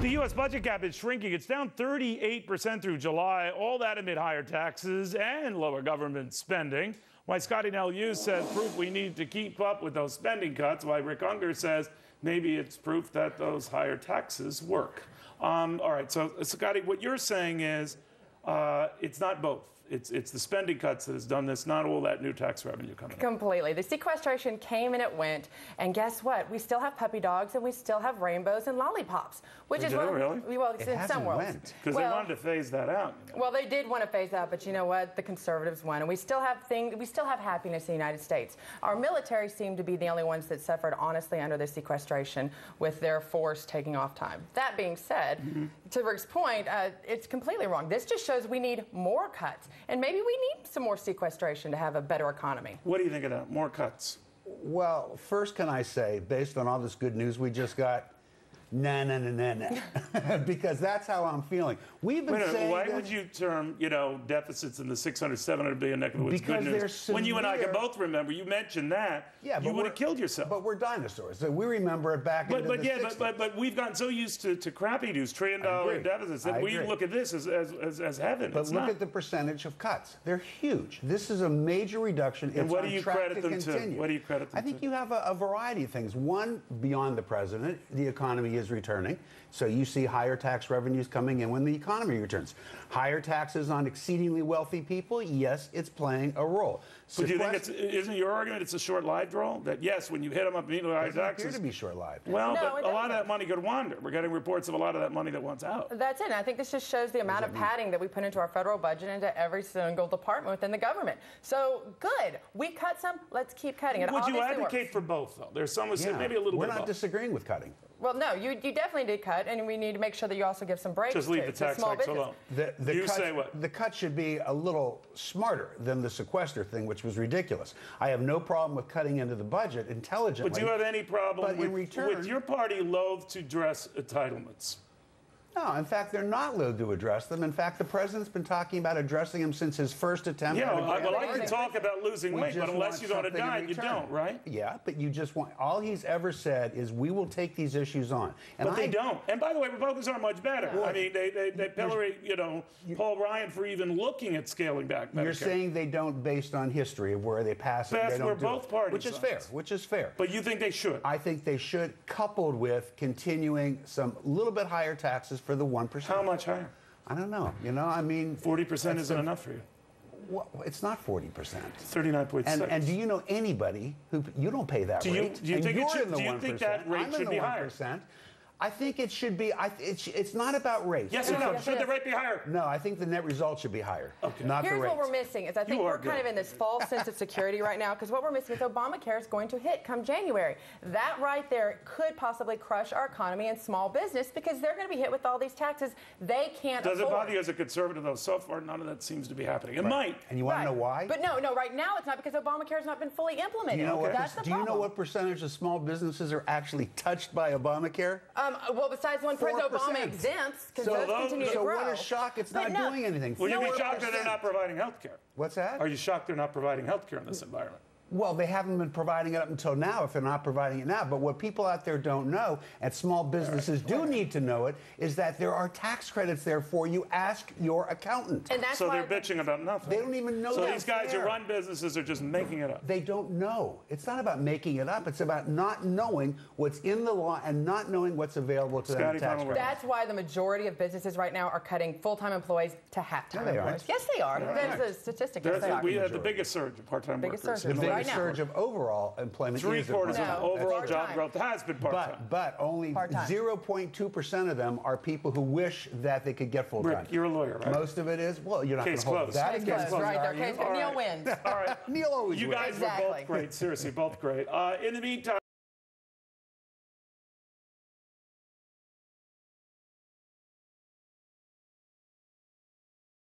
The U.S. budget gap is shrinking. It's down 38% through July, all that amid higher taxes and lower government spending. Why Scotty Nell Hughes says proof we need to keep up with those spending cuts. Why Rick Unger says maybe it's proof that those higher taxes work. All right, so Scotty, what you're saying is it's not both. It's the spending cuts that has done this, not all that new tax revenue coming in. Completely. The sequestration came and it went. And guess what? We still have puppy dogs and we still have rainbows and lollipops. Which is really? Well, it's in some worlds. Because they wanted to phase that out. You know? Well, they did want to phase that, but you know what? The conservatives won. And we still have happiness in the United States. Our military seemed to be the only ones that suffered honestly under the sequestration with their force taking off time. That being said, to Rick's point, it's completely wrong. This just shows we need more cuts. And maybe we need some more sequestration to have a better economy. What do you think of that? More cuts? Well, first, can I say, based on all this good news we just got, nah, because that's how I'm feeling. We've been saying why would you term, deficits in the 600, 700 billion neck of the woods good news? When you and I can both remember, you mentioned that, you would have killed yourself. But we're dinosaurs. So we remember it back in the 60s. But we've gotten so used to crappy news, $1 trillion deficits, that we look at this as heaven. But look at the percentage of cuts. They're huge. This is a major reduction. And what do you credit them to? What do you credit them to? I think you have a variety of things. One, beyond the president, the economy is returning. So you see higher tax revenues coming in when the economy returns. Higher taxes on exceedingly wealthy people, yes, it's playing a role. But do you think isn't your argument it's a short-lived role? That yes, when you hit them up immediately higher taxes. It appears to be short-lived. Well, no, but a lot of that money could wander. We're getting reports of a lot of that money that wants out. That's it. And I think this just shows the amount of padding that we put into our federal budget into every single department within the government. So good. We cut some. Let's keep cutting it. Would you advocate for both, though? There's some who say maybe a little bit of both. We're not disagreeing with cutting. Well, no, you definitely did cut, and we need to make sure that you also give some breaks. Just leave the tax hikes alone. Say what? The cut should be a little smarter than the sequester thing, which was ridiculous. I have no problem with cutting into the budget intelligently. But do you have any problem with your party loath to address entitlements? No, in fact, they're not loath to address them. In fact, the president's been talking about addressing them since his first attempt. Yeah, well, I can talk about losing weight, but unless you don't want to die, you don't, right? Yeah, but you just want, all he's ever said is we will take these issues on. And but they don't. And by the way, Republicans aren't much better. Well, I mean, they pillory, Paul Ryan for even looking at scaling back Medicare. You're saying they don't based on history of where they pass it. That's where both parties. Which is fair. But you think they should? I think they should, coupled with continuing some little bit higher taxes for the 1%. How much higher? I don't know. I mean... 40% isn't enough for you. Well, it's not 40%. 39.6. And do you know anybody who... You don't pay that rate. Do you think that rate should be higher? I think it should be. It's not about race. Yes or no? Should the rate be higher? No, I think the net result should be higher. Okay. Not Here's the rates. what we're missing is I think we're kind of in this false sense of security right now because what we're missing is Obamacare is going to hit come January. That right there could possibly crush our economy and small business because they're going to be hit with all these taxes they can't afford. Does it bother you as a conservative, though? So far, none of that seems to be happening. It might. And you want to know why? But no, right now it's not because Obamacare has not been fully implemented. Do you know what percentage of small businesses are actually touched by Obamacare? Well, besides the one President Obama exempts, because those continue to grow. So what a shock it's not doing anything for. Would you be shocked that they're not providing health care? What's that? Are you shocked they're not providing health care in this environment? Well, they haven't been providing it up until now if they're not providing it now. But what people out there don't know, and small businesses do need to know it, is that there are tax credits there for you. Ask your accountant. And that's so they're bitching about nothing. They don't even know that. So these guys who run businesses are just making it up. They don't know. It's not about making it up. It's about not knowing what's in the law and not knowing what's available to them. That's why the majority of businesses right now are cutting full-time employees to half-time employees. Yes, they are. That's the statistic. We had the biggest surge of part-time workers. The biggest surge of overall employment. 3/4 of overall job growth has been part-time. But only 0.2% of them are people who wish that they could get full-time. Rick, you're a lawyer, right? Most of it is, well, you're not going to hold that against close, right? Neil wins. All right. Neil always wins. You guys were both great. Seriously, both great. In the meantime,